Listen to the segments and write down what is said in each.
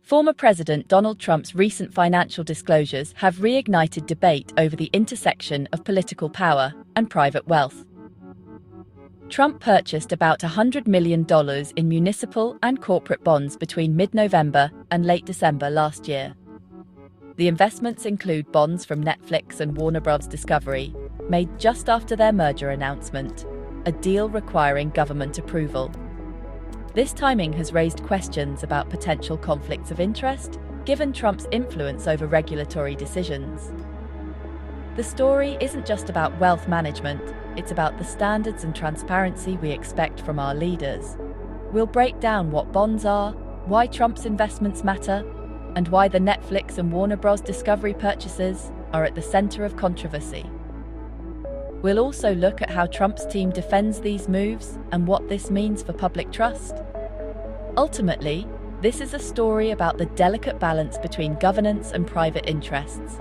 Former President Donald Trump's recent financial disclosures have reignited debate over the intersection of political power and private wealth. Trump purchased about $100 million in municipal and corporate bonds between mid-November and late December last year. The investments include bonds from Netflix and Warner Bros. Discovery, made just after their merger announcement, a deal requiring government approval. This timing has raised questions about potential conflicts of interest, given Trump's influence over regulatory decisions. The story isn't just about wealth management, it's about the standards and transparency we expect from our leaders. We'll break down what bonds are, why Trump's investments matter, and why the Netflix and Warner Bros. Discovery purchases are at the center of controversy. We'll also look at how Trump's team defends these moves and what this means for public trust. Ultimately, this is a story about the delicate balance between governance and private interests.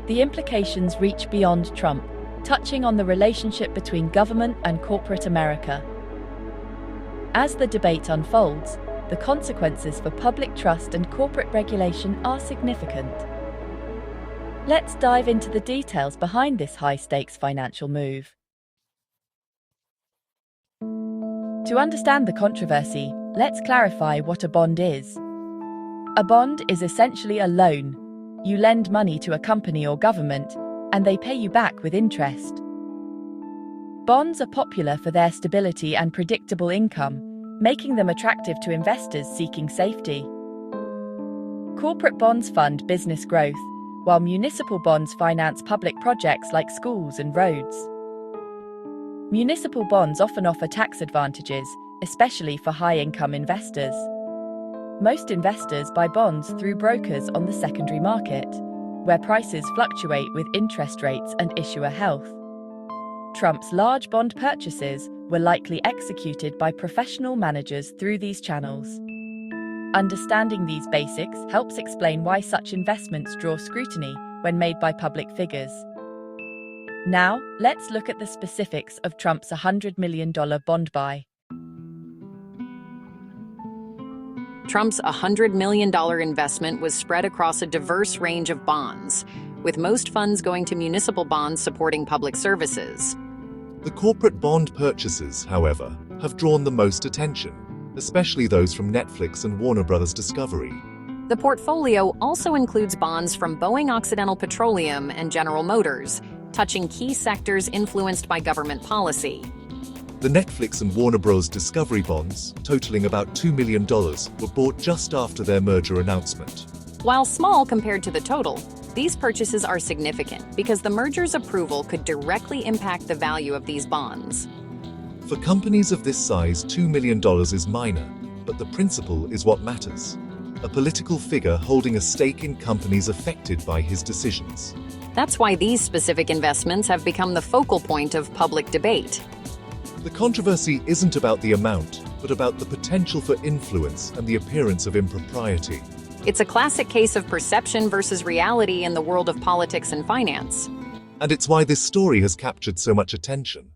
The implications reach beyond Trump, touching on the relationship between government and corporate America. As the debate unfolds, the consequences for public trust and corporate regulation are significant. Let's dive into the details behind this high-stakes financial move. To understand the controversy, let's clarify what a bond is. A bond is essentially a loan. You lend money to a company or government, and they pay you back with interest. Bonds are popular for their stability and predictable income, making them attractive to investors seeking safety. Corporate bonds fund business growth, while municipal bonds finance public projects like schools and roads. Municipal bonds often offer tax advantages, especially for high-income investors. Most investors buy bonds through brokers on the secondary market, where prices fluctuate with interest rates and issuer health. Trump's large bond purchases were likely executed by professional managers through these channels. Understanding these basics helps explain why such investments draw scrutiny when made by public figures. Now, let's look at the specifics of Trump's $100 million bond buy. Trump's $100 million investment was spread across a diverse range of bonds, with most funds going to municipal bonds supporting public services. The corporate bond purchases, however, have drawn the most attention, especially those from Netflix and Warner Bros. Discovery. The portfolio also includes bonds from Boeing Occidental Petroleum and General Motors, touching key sectors influenced by government policy. The Netflix and Warner Bros. Discovery bonds, totaling about $2 million, were bought just after their merger announcement. While small compared to the total, these purchases are significant because the merger's approval could directly impact the value of these bonds. For companies of this size, $2 million is minor, but the principle is what matters. A political figure holding a stake in companies affected by his decisions. That's why these specific investments have become the focal point of public debate. The controversy isn't about the amount, but about the potential for influence and the appearance of impropriety. It's a classic case of perception versus reality in the world of politics and finance. And it's why this story has captured so much attention.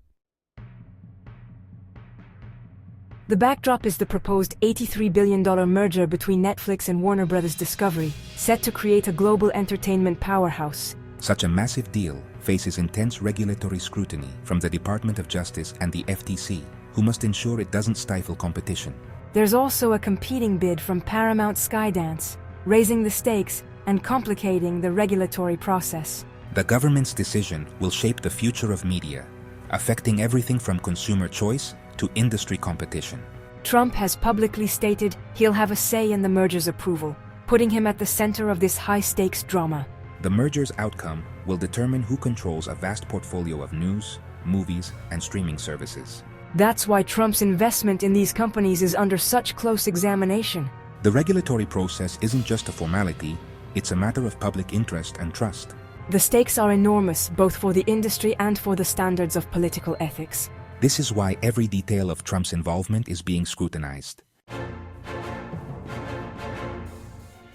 The backdrop is the proposed $83 billion merger between Netflix and Warner Bros. Discovery, set to create a global entertainment powerhouse. Such a massive deal faces intense regulatory scrutiny from the Department of Justice and the FTC, who must ensure it doesn't stifle competition. There's also a competing bid from Paramount Skydance, raising the stakes and complicating the regulatory process. The government's decision will shape the future of media, affecting everything from consumer choice to industry competition. Trump has publicly stated he'll have a say in the merger's approval, putting him at the center of this high-stakes drama. The merger's outcome will determine who controls a vast portfolio of news, movies, and streaming services. That's why Trump's investment in these companies is under such close examination. The regulatory process isn't just a formality, it's a matter of public interest and trust. The stakes are enormous, both for the industry and for the standards of political ethics. This is why every detail of Trump's involvement is being scrutinized.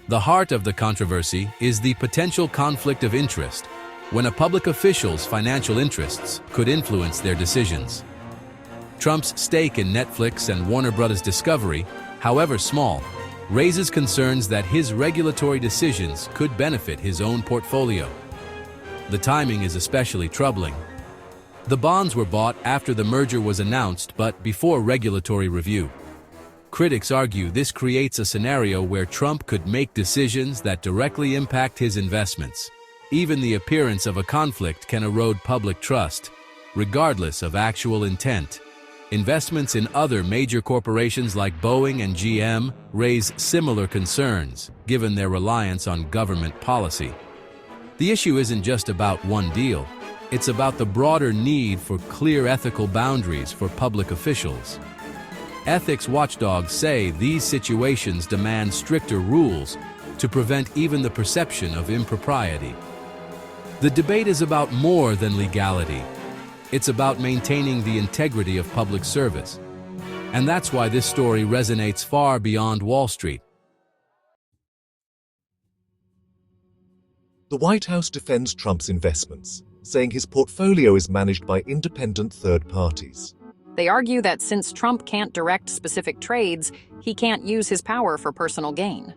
The heart of the controversy is the potential conflict of interest, when a public official's financial interests could influence their decisions. Trump's stake in Netflix and Warner Bros. Discovery, however small, raises concerns that his regulatory decisions could benefit his own portfolio. The timing is especially troubling. The bonds were bought after the merger was announced but before regulatory review. Critics argue this creates a scenario where Trump could make decisions that directly impact his investments. Even the appearance of a conflict can erode public trust, regardless of actual intent. Investments in other major corporations like Boeing and GM raise similar concerns, given their reliance on government policy. The issue isn't just about one deal. It's about the broader need for clear ethical boundaries for public officials. Ethics watchdogs say these situations demand stricter rules to prevent even the perception of impropriety. The debate is about more than legality. It's about maintaining the integrity of public service. And that's why this story resonates far beyond Wall Street. The White House defends Trump's investments, saying his portfolio is managed by independent third parties. They argue that since Trump can't direct specific trades, he can't use his power for personal gain.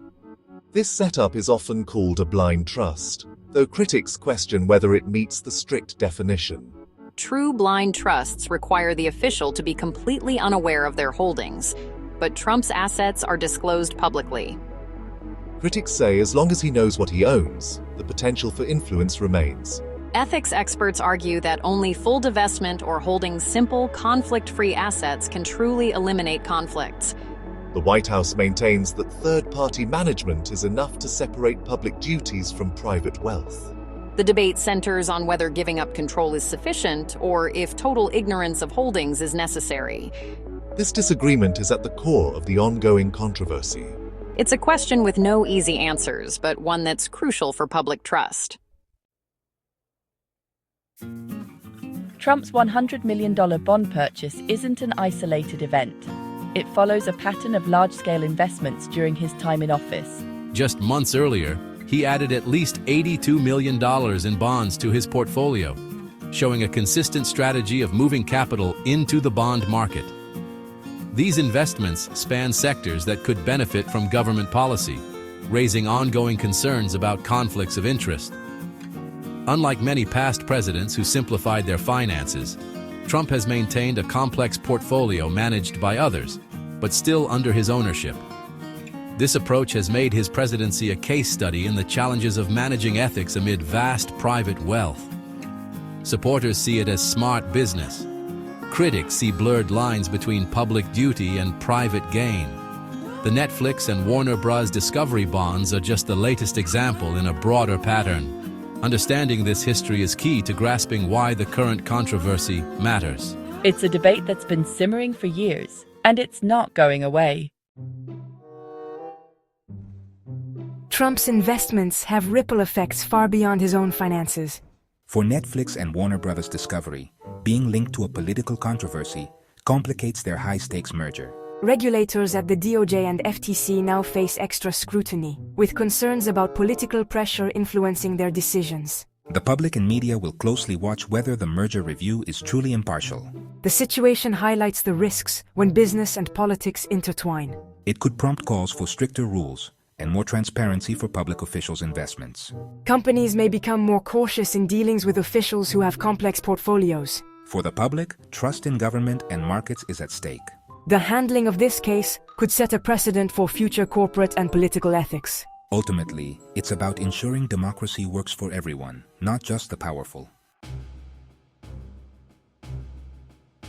This setup is often called a blind trust, though critics question whether it meets the strict definition. True blind trusts require the official to be completely unaware of their holdings, but Trump's assets are disclosed publicly. Critics say as long as he knows what he owns, the potential for influence remains. Ethics experts argue that only full divestment or holding simple, conflict-free assets can truly eliminate conflicts. The White House maintains that third-party management is enough to separate public duties from private wealth. The debate centers on whether giving up control is sufficient or if total ignorance of holdings is necessary. This disagreement is at the core of the ongoing controversy. It's a question with no easy answers, but one that's crucial for public trust. Trump's $100 million bond purchase isn't an isolated event. It follows a pattern of large-scale investments during his time in office. Just months earlier, he added at least $82 million in bonds to his portfolio, showing a consistent strategy of moving capital into the bond market. These investments span sectors that could benefit from government policy, raising ongoing concerns about conflicts of interest. Unlike many past presidents who simplified their finances, Trump has maintained a complex portfolio managed by others, but still under his ownership. This approach has made his presidency a case study in the challenges of managing ethics amid vast private wealth. Supporters see it as smart business. Critics see blurred lines between public duty and private gain. The Netflix and Warner Bros. Discovery bonds are just the latest example in a broader pattern. Understanding this history is key to grasping why the current controversy matters. It's a debate that's been simmering for years, and it's not going away. Trump's investments have ripple effects far beyond his own finances. For Netflix and Warner Bros. Discovery, being linked to a political controversy complicates their high-stakes merger. Regulators at the DOJ and FTC now face extra scrutiny, with concerns about political pressure influencing their decisions. The public and media will closely watch whether the merger review is truly impartial. The situation highlights the risks when business and politics intertwine. It could prompt calls for stricter rules and more transparency for public officials' investments. Companies may become more cautious in dealings with officials who have complex portfolios. For the public, trust in government and markets is at stake. The handling of this case could set a precedent for future corporate and political ethics. Ultimately, it's about ensuring democracy works for everyone, not just the powerful.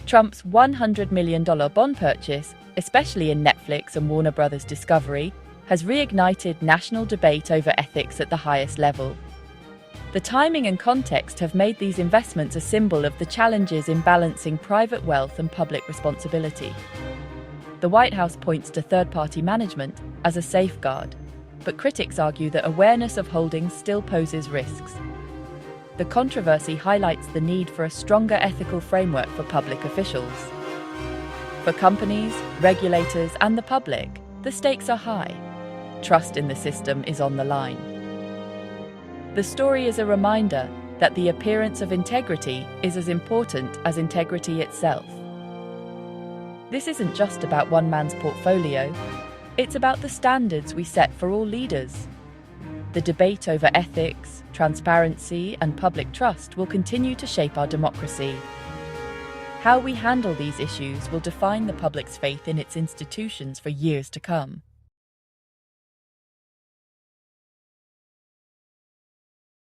Trump's $100 million bond purchase, especially in Netflix and Warner Bros. Discovery, has reignited national debate over ethics at the highest level. The timing and context have made these investments a symbol of the challenges in balancing private wealth and public responsibility. The White House points to third-party management as a safeguard, but critics argue that awareness of holdings still poses risks. The controversy highlights the need for a stronger ethical framework for public officials. For companies, regulators, and the public, the stakes are high. Trust in the system is on the line. The story is a reminder that the appearance of integrity is as important as integrity itself. This isn't just about one man's portfolio. It's about the standards we set for all leaders. The debate over ethics, transparency, and public trust will continue to shape our democracy. How we handle these issues will define the public's faith in its institutions for years to come.